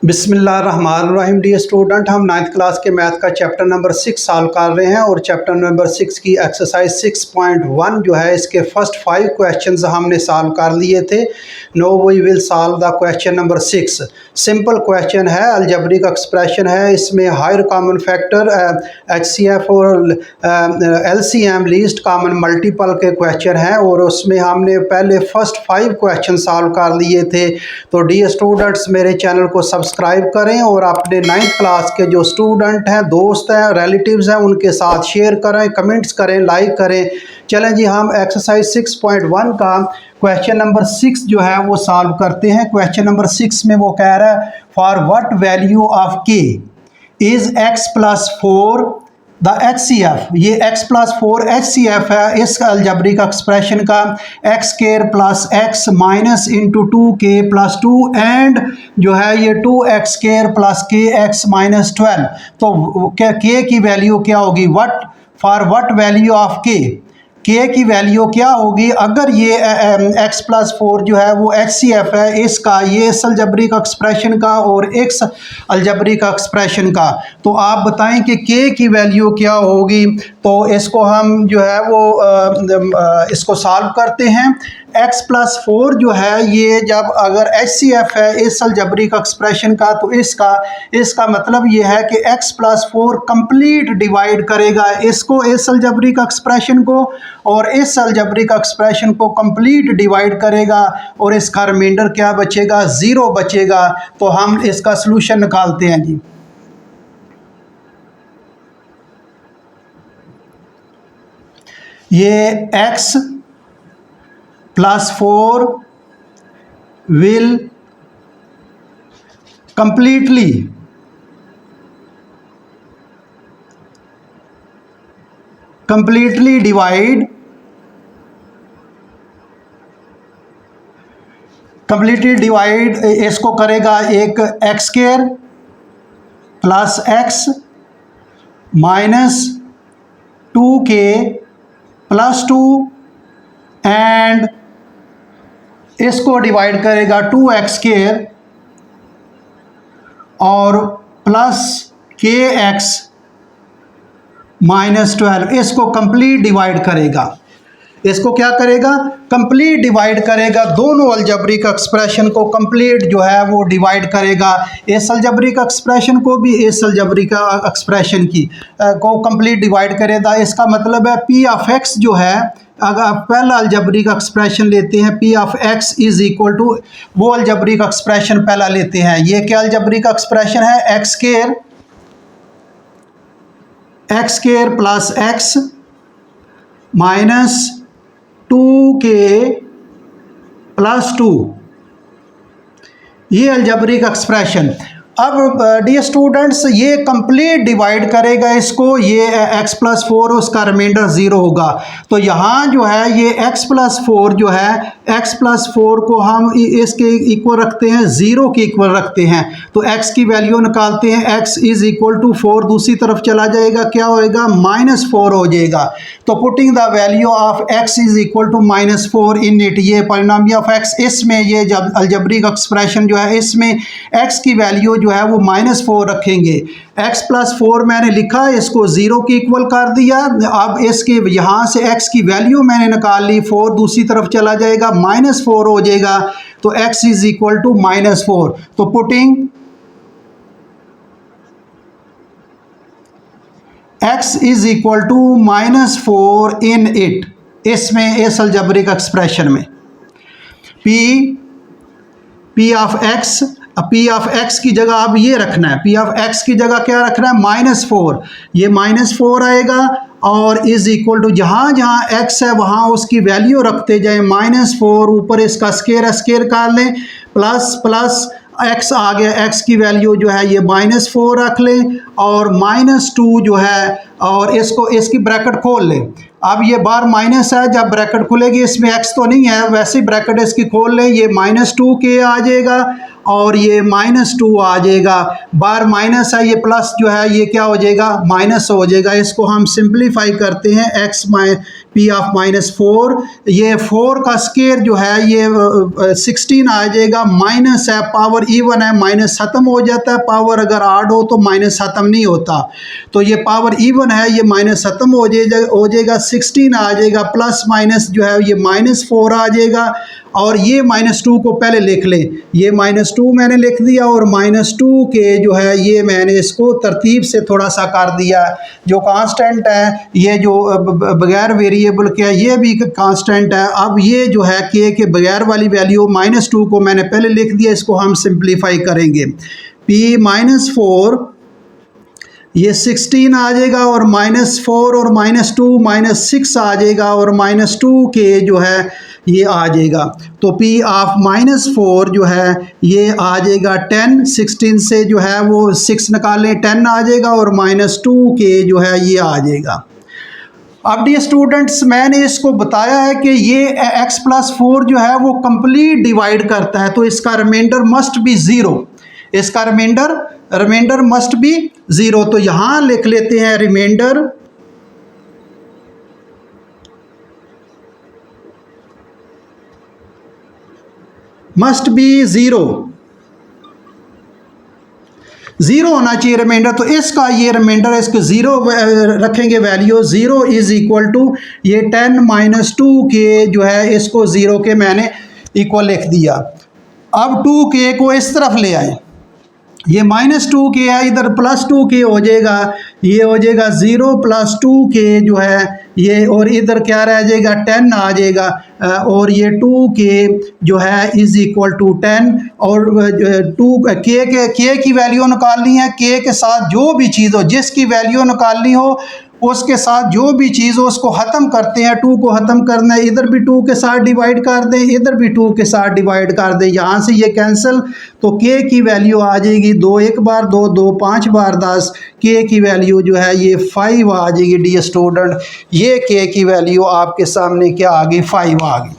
बिस्मिल्लाहिर्रहमानिर्रहीम। Dear student, हम 9th class के मैथ का चैप्टर नंबर 6 सॉल्व कर रहे हैं और चैप्टर नंबर 6 की एक्सरसाइज 6.1 जो है इसके फर्स्ट 5 क्वेश्चंस हमने सॉल्व कर लिए थे। No we will solve the question number 6। Simple question है, अलजेब्रिक एक्सप्रेशन है। इसमें हायर कॉमन फैक्टर, HCF और LCM लीस्ट कॉमन मल्टीपल के क्वेश्चन हैं और उसमें हमने पहले फर्स्ट 5 क्वेश्चन सॉल्व कर लिए थे। तो डी स्टूडेंट्स, मेरे चैनल को सब्सक्राइब करें और अपने 9th क्लास के जो स्टूडेंट हैं, दोस्त हैं, रिलेटिव्स हैं, उनके साथ शेयर करें, कमेंट्स करें, लाइक करें। चलें जी, हम एक्सरसाइज 6.1 का क्वेश्चन नंबर 6 जो है वो सॉल्व करते हैं। क्वेश्चन नंबर 6 में वो कह रहा है, फॉर व्हाट वैल्यू ऑफ के is x plus 4 the HCF। ये x प्लस 4 HCF है इस अलजेब्रिक एक्सप्रेशन का, x square plus x minus into 2k plus 2 and जो है ये 2x स्क्वायर प्लस के एक्स माइनस 12। तो k की वैल्यू क्या होगी? For what value of k की वैल्यू क्या होगी अगर ये x प्लस 4 जो है वो HCF है इसका, ये इस अलजेब्रिक एक्सप्रेशन का और x अलजेब्रिक एक्सप्रेशन का। तो आप बताएं कि k की वैल्यू क्या होगी। तो इसको हम जो है वो इसको सॉल्व करते हैं। x प्लस 4 जो है ये जब अगर HCF है इस अलजेब्रिक एक्सप्रेशन का, तो इसका मतलब ये है कि x प्लस 4 कंप्लीट डिवाइड करेगा इसको, इस अलजेब्रिक एक्सप्रेशन को, और इस अलजेब्रिक एक्सप्रेशन को कंप्लीट डिवाइड करेगा और इसका रिमाइंडर क्या बचेगा? 0 बचेगा। तो हम इसका सलूशन निकालते हैं जी। ये x plus 4 will completely divide इसको करेगा एक x square plus x minus 2k plus 2 and इसको डिवाइड करेगा 2x स्क्वायर और प्लस kx माइनस 12। इसको कंप्लीट डिवाइड करेगा। इसको क्या करेगा? कंप्लीट डिवाइड करेगा। दोनों अलजेब्रिक एक्सप्रेशन को कंप्लीट जो है वो डिवाइड करेगा। इस अलजेब्रिक एक्सप्रेशन को भी इस अलजेब्रिक एक्सप्रेशन की को कंप्लीट डिवाइड करेगा। इसका मतलब है p ऑफ x जो है, अगर आप पहला अलजेब्रिक एक्सप्रेशन लेते हैं p of x is equal to वो अलजेब्रिक एक्सप्रेशन पहला लेते हैं। ये क्या अलजेब्रिक एक्सप्रेशन है? X square plus x minus 2k plus 2, ये अलजेब्रिक एक्सप्रेशन। अब डियर स्टूडेंट्स, ये कंप्लीट डिवाइड करेगा इसको, ये x प्लस 4 उसका रिमाइंडर 0 होगा। तो यहाँ जो है ये x प्लस 4 जो है, x प्लस 4 को हम इसके इक्वल रखते हैं, 0 के इक्वल रखते हैं। तो x की वैल्यू निकालते हैं, x इज इक्वल टू 4 दूसरी तरफ चला जाएगा, क्या होएगा? -4 हो जाएगा। तो putting the value of x is equal to -4 in it, ये पॉलिनोमियल ऑफ x, इसमें ये जब अलजेब्रिक एक्सप्रेशन जो है इसमें x की वैल्यू जो है वो -4 रखेंगे। x प्लस 4 मैंने लिखा, इसको 0 के इक्वल कर दिया। अब इसके यहाँ से x की वैल्यू मैंने निकाल ली, 4 दूसरी तरफ चला जाएगा, -4 हो जाएगा। तो x इज इक्वल टू -4। तो putting x is equal to -4 in it, इसमें इस अलजेब्रिक एक्सप्रेशन में p ऑफ x की जगह अब ये रखना है, p ऑफ x की जगह क्या रखना है? -4। ये -4 आएगा और इज इक्वल टू जहाँ जहाँ x है वहाँ उसकी वैल्यू रखते जाएं, -4 ऊपर इसका स्क्वायर कर लें, प्लस x आ गया, x की वैल्यू जो है ये -4 रख लें और -2 जो है, और इसकी ब्रैकेट खोल लें। अब ये बार माइनस है, जब ब्रैकेट खुलेगी इसमें x तो नहीं है, वैसे ब्रैकेट इसकी खोल लें, ये -2k आ जाएगा और ये -2 आ जाएगा। बार माइनस है, ये प्लस जो है ये क्या हो जाएगा, माइनस हो जाएगा। इसको हम सिंप्लीफाई करते हैं, x p ऑफ -4, ये 4 का स्केयर जो है ये 16 आ जाएगा। माइनस है, पावर इवन है, माइनस ख़त्म हो जाता है, पावर अगर आड हो तो माइनस ख़त्म नहीं होता। तो ये पावर इवन है, ये माइनस ख़त्म हो जाएगा, 16 आ जाएगा, प्लस माइनस जो है ये -4 आ जाएगा। और ये -2 को पहले लिख लें, ये -2 मैंने लिख दिया, और -2 के जो है ये मैंने इसको तरतीब से थोड़ा सा कर दिया। जो कांस्टेंट है, ये जो बगैर वेरिएबल के है, ये भी कांस्टेंट है। अब ये जो है के बगैर वाली वैल्यू -2 को मैंने पहले लिख दिया, इसको हम सिंप्लीफाई करेंगे। p -4 ये 16 आ जाएगा, और -4 और -2 -6 आ जाएगा, और -2 के जो है ये आ जाएगा। तो p ऑफ -4 जो है ये आ जाएगा 10, 16 से जो है वो 6 निकालें, 10 आ जाएगा, और -2 के जो है ये आ जाएगा। अब डियर स्टूडेंट्स, मैंने इसको बताया है कि ये x + 4 जो है वो कंप्लीट डिवाइड करता है, तो इसका रिमाइंडर मस्ट बी ज़ीरो, इसका रिमाइंडर मस्ट बी ज़ीरो। तो यहाँ लिख लेते हैं remainder must be zero, zero होना चाहिए रिमाइंडर। तो इसका ये रिमाइंडर, इसको ज़ीरो रखेंगे value, zero is equal to ये 10 - 2 के जो है इसको ज़ीरो के मैंने इक्वल लिख दिया। अब 2k को इस तरफ ले आए, ये -2k है, इधर +2k हो जाएगा, ये हो जाएगा 0 + 2k जो है ये, और इधर क्या रह जाएगा, 10 आ जाएगा, और ये 2k जो है इज़ इक्वल टू 10, और k की वैल्यू निकालनी है, k के साथ जो भी चीज़ हो, जिसकी वैल्यू निकालनी हो उसके साथ जो भी चीज़ हो उसको ख़त्म करते हैं। 2 को ख़त्म करना है, इधर भी 2 के साथ डिवाइड कर दें, इधर भी 2 के साथ डिवाइड कर दें, यहाँ से ये कैंसिल, तो k की वैल्यू आ जाएगी 2 1 बार 2, 2 5 बार 10, k की वैल्यू जो है ये 5 आ जाएगी। डियर स्टूडेंट, ये k की वैल्यू आपके सामने क्या आ गई, 5 आ गई।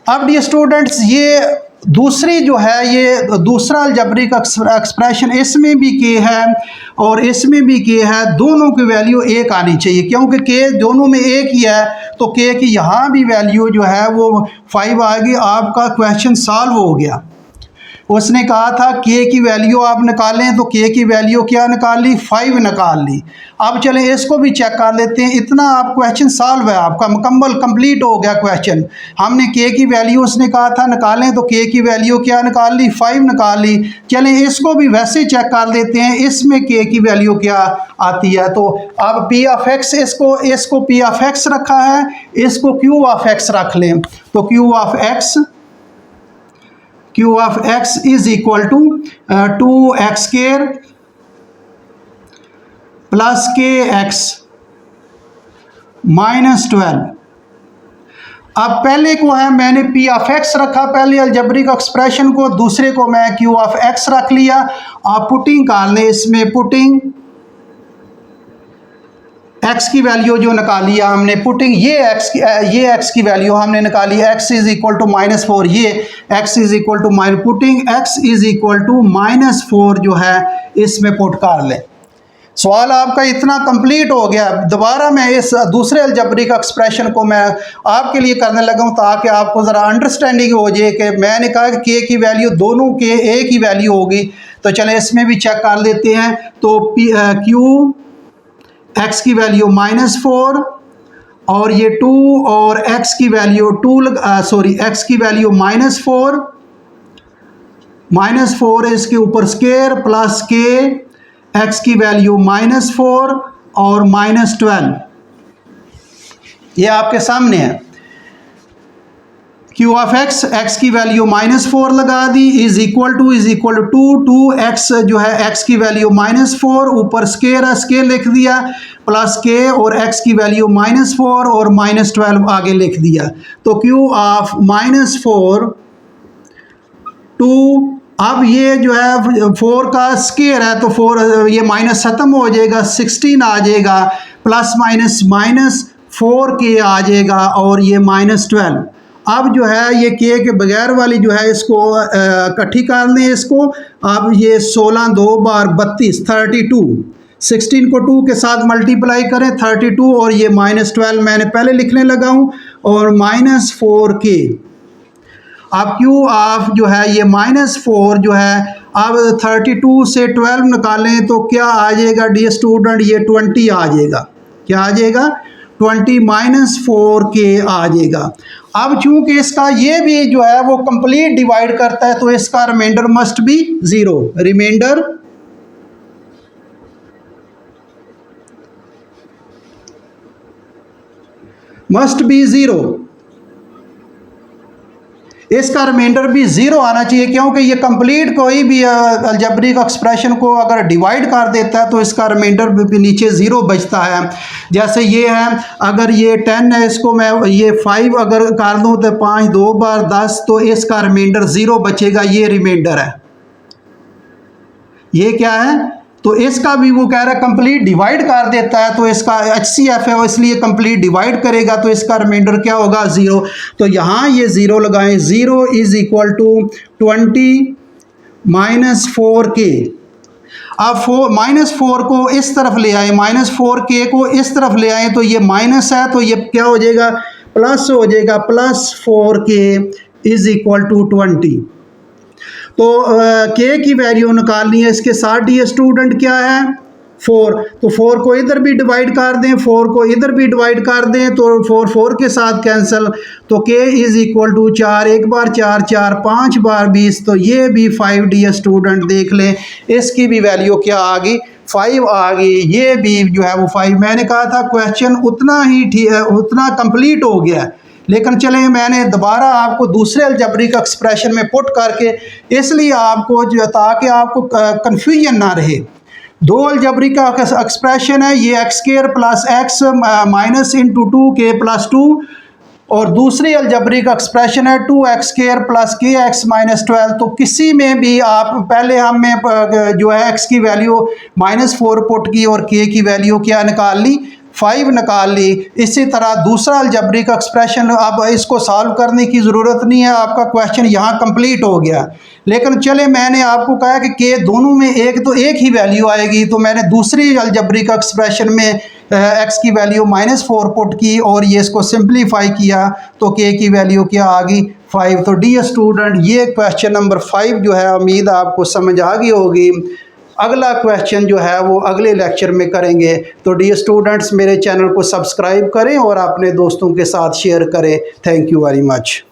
अब डियर स्टूडेंट्स, ये दूसरी जो है ये दूसरा अलजेब्रिक एक्सप्रेशन, इसमें भी k है और इसमें भी k है, दोनों की वैल्यू 1 आनी चाहिए, क्योंकि k दोनों में 1 ही है, तो k की यहाँ भी वैल्यू जो है वो 5 आएगी। आपका क्वेश्चन सॉल्व हो गया। उसने कहा था k की वैल्यू आप निकालें, तो k की वैल्यू क्या निकाल ली, 5 निकाल ली। अब चलें इसको भी चेक कर लेते हैं। इतना आप क्वेश्चन सॉल्व है, आपका मुकम्मल कंप्लीट हो गया क्वेश्चन। हमने k की वैल्यू उसने कहा था निकालें, तो k की वैल्यू क्या निकाल ली, 5 निकाल ली। चलें इसको भी वैसे चेक कर लेते हैं, इसमें k की वैल्यू क्या आती है। तो अब p ऑफ x, इसको p ऑफ x रखा है, इसको q ऑफ x रख लें, तो q of x is equal to 2x² plus kx -12। अब पहले को है मैंने p ऑफ x रखा, पहले अलजेब्रिक एक्सप्रेशन को, दूसरे को मैं q ऑफ x रख लिया। आप पुटिंग कर लें, इसमें पुटिंग x की वैल्यू जो निकाली है हमने, पुटिंग ये x की वैल्यू हमने निकाली, x इज इक्वल टू -4, ये x is equal to putting x is equal to -4 जो है इसमें पुट कर लें। सवाल आपका इतना कंप्लीट हो गया। दोबारा मैं इस दूसरे अलजेब्रिक एक्सप्रेशन को मैं आपके लिए करने लगा हूँ, ताकि आपको ज़रा अंडरस्टैंडिंग हो जाए कि मैंने कहा कि k की वैल्यू दोनों के एक ही वैल्यू होगी। तो चलें इसमें भी चेक कर लेते हैं। तो q x की वैल्यू -4 और ये 2 और x की वैल्यू x की वैल्यू -4 इसके ऊपर स्केयर प्लस k, x की वैल्यू -4 और -12, ये आपके सामने है। q ऑफ x की वैल्यू -4 लगा दी, इज इक्वल टू 2x जो है x की वैल्यू -4, ऊपर स्केयर है, स्केयर लिख दिया, प्लस k और x की वैल्यू -4 और -12 आगे लिख दिया। तो q ऑफ -4 2, अब ये जो है 4 का स्केयर है, तो 4 ये माइनस ख़त्म हो जाएगा, 16 आ जाएगा, प्लस माइनस 4k आ जाएगा और ये -12। अब जो है ये k के बगैर वाली जो है इसको इकट्ठी कर लें इसको। अब ये 16 2 बार 32 32, 16 को 2 के साथ मल्टीप्लाई करें 32 और ये -12 मैंने पहले लिखने लगा हूँ और -4k। अब क्यों आप जो है ये -4 जो है अब 32 से 12 निकालें तो क्या आ जाएगा डियर स्टूडेंट, ये 20 आ जाएगा। क्या आ जाएगा? 20 -4k आ जाएगा। अब चूंकि इसका ये भी जो है वो कंप्लीट डिवाइड करता है तो इसका remainder must be 0। Remainder must be 0। इसका रिमाइंडर भी 0 आना चाहिए क्योंकि ये कंप्लीट कोई भी अलजेब्रिक एक्सप्रेशन को अगर डिवाइड कर देता है तो इसका रिमाइंडर भी नीचे 0 बचता है। जैसे ये है, अगर ये 10 है इसको मैं ये 5 अगर कर दूँ तो 5 2 बार 10 तो इसका रिमाइंडर 0 बचेगा। ये रिमाइंडर है, ये क्या है? तो इसका भी वो कह रहा है कंप्लीट डिवाइड कर देता है तो इसका HCF है इसलिए कंप्लीट डिवाइड करेगा तो इसका रिमाइंडर क्या होगा? 0। तो यहाँ ये 0 लगाएं। 0 इज इक्वल टू 20 -4k। अब -4 को इस तरफ ले आए, -4k को इस तरफ ले आए तो ये माइनस है तो ये क्या हो जाएगा? प्लस हो जाएगा। +4k is equal to 20। तो k की वैल्यू निकालनी है इसके साथ डियर स्टूडेंट क्या है? 4। तो 4 को इधर भी डिवाइड कर दें, 4 को इधर भी डिवाइड कर दें तो 4 के साथ कैंसिल। तो k इज इक्वल टू 4 1 बार 4 4 5 बार 20 तो ये भी 5 डियर स्टूडेंट देख लें इसकी भी वैल्यू क्या आ गई? 5 आ गई। ये भी जो है वो 5। मैंने कहा था क्वेश्चन उतना ही उतना कंप्लीट हो गया लेकिन चलें मैंने दोबारा आपको दूसरे अलजेब्रिक एक्सप्रेशन में पुट करके इसलिए आपको जो ताकि आपको कन्फ्यूजन ना रहे। दो अलजेब्रिक एक्सप्रेशन है, ये x² + x minus into 2k + 2 और दूसरी अलजेब्रिक एक्सप्रेशन है 2x² + kx - 12। तो किसी में भी आप पहले हमने जो है x की वैल्यू -4 पुट की और k की वैल्यू क्या निकाल ली? 5 निकाल ली। इसी तरह दूसरा अलजेब्रिक एक्सप्रेशन अब इसको सॉल्व करने की ज़रूरत नहीं है, आपका क्वेश्चन यहाँ कंप्लीट हो गया। लेकिन चले मैंने आपको कहा कि के दोनों में एक ही वैल्यू आएगी तो मैंने दूसरी अलजेब्रिक एक्सप्रेशन में x की वैल्यू -4 पुट की और ये इसको सिंप्लीफाई किया तो k की वैल्यू क्या आ गई? 5। तो डियर स्टूडेंट ये क्वेश्चन नंबर 5 जो है उम्मीद आपको समझ आ गई होगी। अगला क्वेश्चन जो है वो अगले लेक्चर में करेंगे। तो डियर स्टूडेंट्स मेरे चैनल को सब्सक्राइब करें और अपने दोस्तों के साथ शेयर करें। Thank you very much.